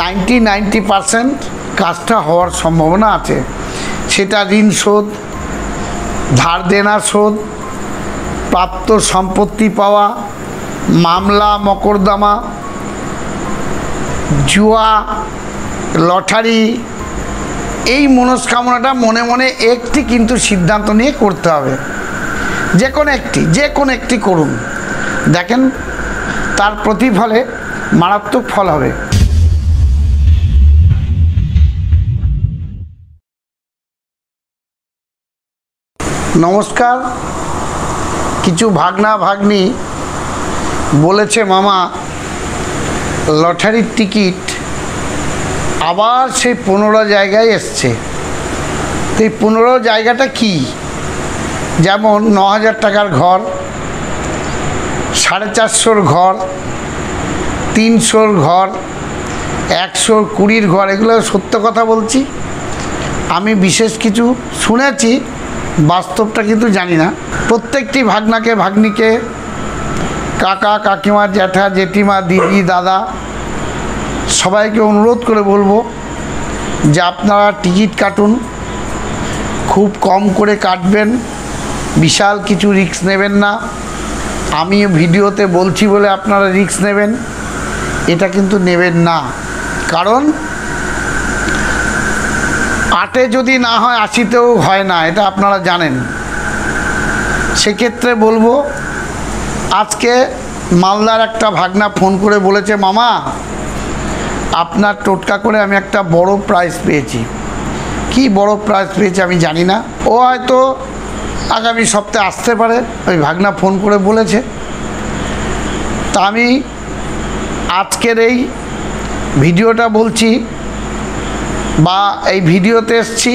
90% কাজটা হওয়ার সম্ভাবনা আছে। সেটা ঋণ শোধ, ধার দেনা শোধ, প্রাপ্ত সম্পত্তি পাওয়া, মামলা মকদ্দমা, জুয়া, লটারি। এই মনস্কামনাটা মনে মনে একটি কিন্তু সিদ্ধান্ত নিয়ে করতে হবে। যে কোনো একটি করুন, দেখেন তার প্রতিফলে মারাত্মক ফল হবে। নমস্কার। কিছু ভাগনা ভাগ্নি বলেছে, মামা লটারির টিকিট আবার সেই 15 জায়গায় এসছে। এই 15 জায়গাটা কি? যেমন 9000 টাকার ঘর, 450 ঘর, 300 ঘর, 120 ঘর। এগুলো সত্য কথা বলছি, আমি বিশেষ কিছু শুনেছি, বাস্তবটা কিন্তু জানি না। প্রত্যেকটি ভাগনাকে ভাগ্নিকে, কাকা কাকিমা, জ্যাঠা জেঠিমা, দিদি দাদা, সবাইকে অনুরোধ করে বলবো যে আপনারা টিকিট কাটুন, খুব কম করে কাটবেন, বিশাল কিছু রিস্ক নেবেন না। আমি ভিডিওতে বলছি বলে আপনারা রিস্ক নেবেন, এটা কিন্তু নেবেন না। কারণ 8-এ যদি না হয় 80-তেও হয় না, এটা আপনারা জানেন। সেক্ষেত্রে বলবো, আজকে মালদার একটা ভাগনা ফোন করে বলেছে, মামা আপনার টোটকা করে আমি একটা বড় প্রাইজ পেয়েছি। কি বড় প্রাইজ পেয়েছে আমি জানি না, ও হয়তো আগামী সপ্তাহে আসতে পারে। ওই ভাগনা ফোন করে বলেছে। তা আমি আজকের এই ভিডিওটা বলছি, বা এই ভিডিওতে এসছি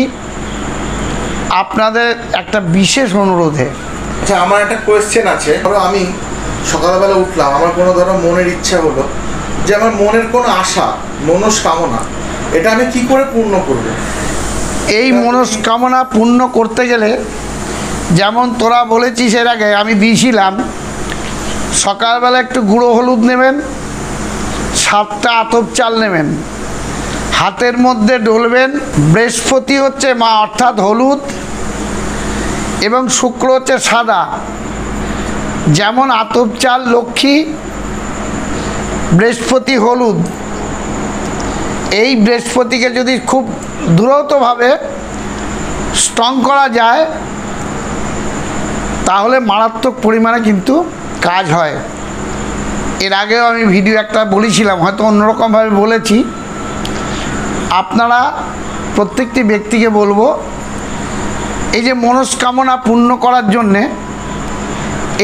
আপনাদের একটা বিশেষ অনুরোধে। আচ্ছা, আমার একটা কোয়েশ্চেন আছে। ধরো আমি সকালবেলা উঠলাম, আমার কোনো ধরো মনের ইচ্ছা হলো যে আমার মনের কোনো আশা, মনস্কামনা, এটা আমি কি করে পূর্ণ করব? এই মনস্কামনা পূর্ণ করতে গেলে, যেমন তোরা বলেছিস এর আগে আমি দিয়েছিলাম, সকালবেলা একটু গুঁড়ো হলুদ নেবেন, 7টা আতপ চাল নেবেন, হাতের মধ্যে ডলবেন। বৃহস্পতি হচ্ছে মা, অর্থাৎ হলুদ, এবং শুক্র হচ্ছে সাদা। যেমন আতপ চাল লক্ষ্মী, বৃহস্পতি হলুদ। এই বৃহস্পতিকে যদি খুব দ্রুতভাবে স্ট্রং করা যায়, তাহলে মারাত্মক পরিমাণে কিন্তু কাজ হয়। এর আগেও আমি ভিডিও একটা বলেছিলাম, হয়তো অন্যরকমভাবে বলেছি। আপনারা প্রত্যেকটি ব্যক্তিকে বলবো, এই যে মনস্কামনা পূর্ণ করার জন্যে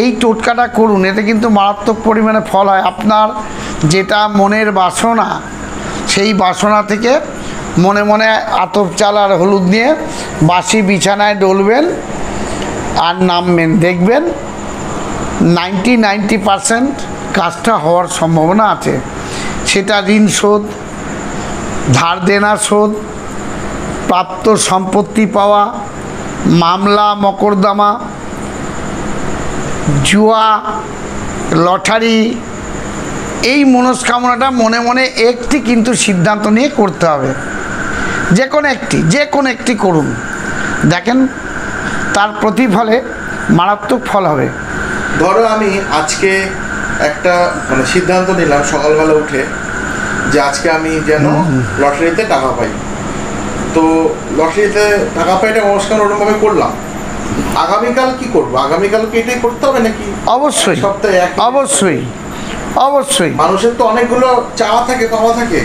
এই টোটকাটা করুন, এতে কিন্তু মারাত্মক পরিমাণে ফল হয়। আপনার যেটা মনের বাসনা, সেই বাসনা থেকে মনে মনে আতপ চাল আর হলুদ নিয়ে বাসি বিছানায় ডলবেন আর নামবেন। দেখবেন 90% কাজটা হওয়ার সম্ভাবনা আছে। সেটা ঋণ শোধ, ধার দেনা শোধ, প্রাপ্ত সম্পত্তি পাওয়া, মামলা মকদ্দমা, জুয়া, লটারি। এই মনস্কামনাটা মনে মনে একটি কিন্তু সিদ্ধান্ত নিয়ে করতে হবে। যে কোনো একটি করুন, দেখেন তার প্রতিফলে মারাত্মক ফল হবে। ধরো আমি আজকে একটা সিদ্ধান্ত নিলাম সকালবেলা উঠে যে আজকে আমি যেন লটারিতে টাকা পাই। তো লটারিতে টাকা পাইটা মনস্কামনা ওরকমভাবে করলাম। আগামীকাল কি করবো? আগামীকাল কি এটাই করতে হবে নাকি? অবশ্যই, সপ্তাহে অবশ্যই। মানুষের তো অনেকগুলো চাওয়া থাকে, পাওয়া থাকে।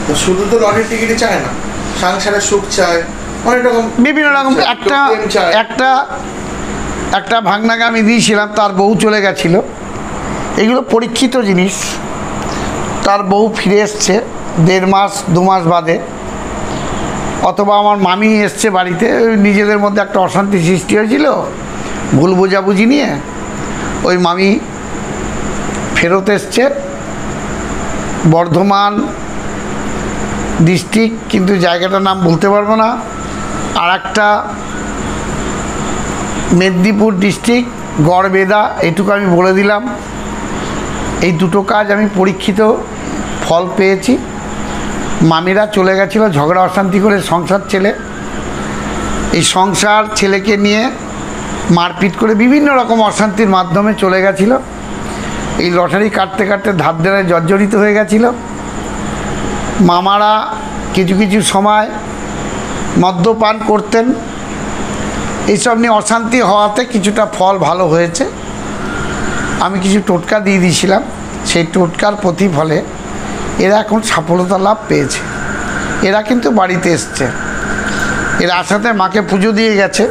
তো শুধু তো লটারির টিকিটই চায় না, সংসারের সুখ চায়, অনেক রকম বিভিন্ন রকম। একটা ভাগনাকে আমি দিয়েছিলাম, তার বউ চলে গেছিলো। এগুলো পরীক্ষিত জিনিস। তার বউ ফিরে এসছে 1.5 মাস 2 মাস বাদে, অথবা আমার মামি এসছে বাড়িতে। নিজেদের মধ্যে একটা অশান্তি সৃষ্টি হয়েছিল ভুল বোঝাবুঝি নিয়ে। ওই মামি ফেরত এসছে, বর্ধমান ডিস্ট্রিক্ট, কিন্তু জায়গাটার নাম বলতে পারবো না। আর একটা মেদিনীপুর ডিস্ট্রিক্ট, গড়বেদা, এইটুকু আমি বলে দিলাম। এই দুটো কাজ আমি পরীক্ষিত ফল পেয়েছি। মামিরা চলে গেছিলো ঝগড়া অশান্তি করে, সংসার ছেলে, এই সংসার ছেলেকে নিয়ে মারপিট করে বিভিন্ন রকম অশান্তির মাধ্যমে চলে গেছিলো। এই লটারি কাটতে কাটতে ধার দেনায় জর্জরিত হয়ে গেছিলো। মামারা কিছু কিছু সময় মদ্যপান করতেন, এইসব নিয়ে অশান্তি হওয়াতে কিছুটা ফল ভালো হয়েছে। আমি কিছু টোটকা দিয়ে দিয়েছিলাম, সেই টোটকার প্রতিফলে এরা এখন সফলতা লাভ পেয়েছে। এরা কিন্তু বাড়িতে এসছে, এরা আসাতে মাকে পুজো দিয়ে গেছে,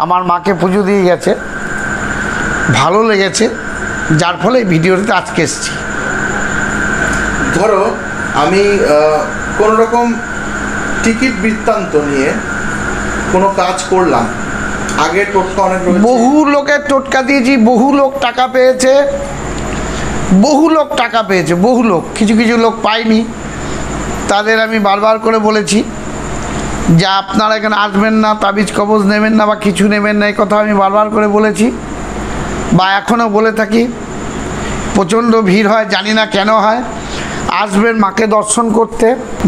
আমার মাকে পুজো দিয়ে গেছে, ভালো লেগেছে, যার ফলে এই ভিডিওতে আজকে এসেছি। ধরো আমি কোনো রকম টিকিট বৃত্তান্ত নিয়ে কোনো কাজ করলাম, আগে টোটকা অনেক রয়েছে, বহু লোকের টোটকা দিয়েছি, বহু লোক টাকা পেয়েছে, বহু লোক টাকা পেয়েছে, বহু লোক। কিছু কিছু লোক পায়নি, তাদের আমি বারবার করে বলেছি যে আপনারা এখানে আসবেন না, তাবিজ কবজ নেবেন না বা কিছু নেবেন না, এই কথা আমি বারবার করে বলেছি বা এখনও বলে থাকি। প্রচণ্ড ভিড় হয়, জানি না কেন হয়। আসবেন মাকে দর্শন করতে,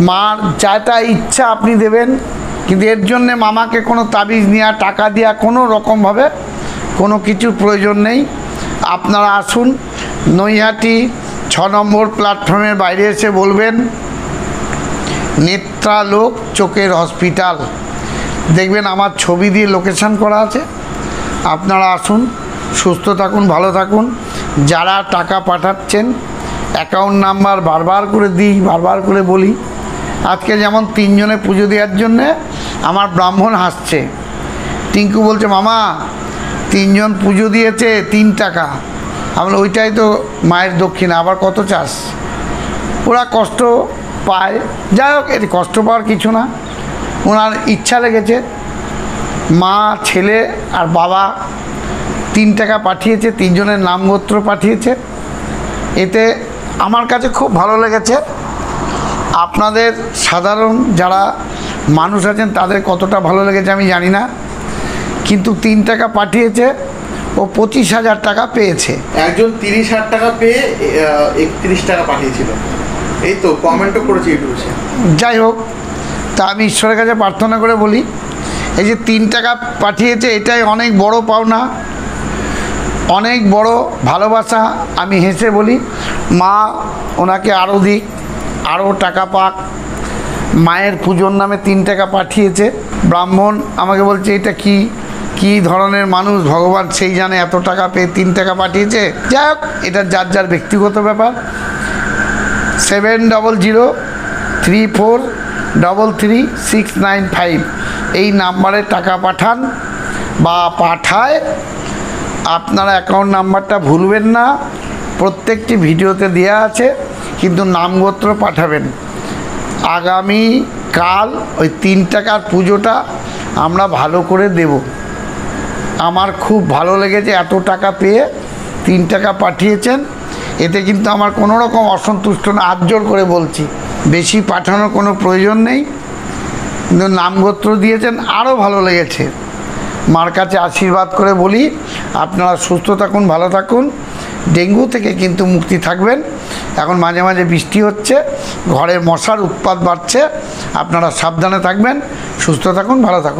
মার যাটা ইচ্ছা আপনি দেবেন, কিন্তু এর জন্যে মামাকে কোনো তাবিজ নেওয়া, টাকা দেওয়া কোনো রকমভাবে কোনো কিছুর প্রয়োজন নেই। আপনারা আসুন, নৈহাটি 6 নম্বর প্ল্যাটফর্মের বাইরে এসে বলবেন নেত্রালোক চোখের হসপিটাল, দেখবেন আমার ছবি দিয়ে লোকেশন করা আছে। আপনারা আসুন, সুস্থ থাকুন, ভালো থাকুন। যারা টাকা পাঠাচ্ছেন অ্যাকাউন্ট নাম্বার বারবার করে দিই, বারবার করে বলি। আজকে যেমন 3 জনে পুজো দেওয়ার জন্যে আমার ব্রাহ্মণ হাসছে, টিঙ্কু বলছে মামা 3 জন পুজো দিয়েছে 3 টাকা। আমরা ওইটাই তো মায়ের দক্ষিণা, আবার কত চাস? ওরা কষ্ট পায়, যাই হোক, এর কষ্ট পাওয়ার কিছু না, ওনার ইচ্ছা লেগেছে। মা, ছেলে আর বাবা 3 টাকা পাঠিয়েছে, 3 জনের নাম গোত্র পাঠিয়েছে। এতে আমার কাছে খুব ভালো লেগেছে। আপনাদের সাধারণ যারা মানুষ আছেন তাদের কতটা ভালো লেগেছে আমি জানি না, কিন্তু 3 টাকা পাঠিয়েছে, ও 25,000 টাকা পেয়েছে। একজন 30,000 টাকা পেয়ে 31 টাকা পাঠিয়েছিল, এই তো কমেন্টও করেছে ইউটিউবে। যাই হোক, তা আমি ঈশ্বরের কাছে প্রার্থনা করে বলি, এই যে 3 টাকা পাঠিয়েছে এটাই অনেক বড় পাওনা, অনেক বড় ভালোবাসা। আমি হেসে বলি মা ওনাকে আরও দিক, আরও টাকা পাক। মায়ের পুজোর নামে 3 টাকা পাঠিয়েছে। ব্রাহ্মণ আমাকে বলছে এটা কি ধরনের মানুষ, ভগবান সেই জানে, এত টাকা পেয়ে 3 টাকা পাঠিয়েছে। যাই হোক, এটা যার যার ব্যক্তিগত ব্যাপার। 7003433695 এই নাম্বারে টাকা পাঠান বা পাঠায়। আপনারা অ্যাকাউন্ট নাম্বারটা ভুলবেন না, প্রত্যেকটি ভিডিওতে দেওয়া আছে, কিন্তু নামগোত্র পাঠাবেন। আগামী কাল ওই 3 টাকার পুজোটা আমরা ভালো করে দেব। আমার খুব ভালো লেগেছে, এত টাকা পেয়ে 3 টাকা পাঠিয়েছেন, এতে কিন্তু আমার কোনো রকম অসন্তুষ্ট না, আজ্জোর করে বলছি, বেশি পাঠানোর কোনো প্রয়োজন নেই, কিন্তু নামগোত্র দিয়েছেন, আরও ভালো লেগেছে। মার কাছে আশীর্বাদ করে বলি আপনারা সুস্থ থাকুন, ভালো থাকুন, ডেঙ্গু থেকে কিন্তু মুক্তি থাকবেন। এখন মাঝে মাঝে বৃষ্টি হচ্ছে, ঘরে মশার উৎপাত বাড়ছে, আপনারা সাবধানে থাকবেন, সুস্থ থাকুন, ভালো থাকুন।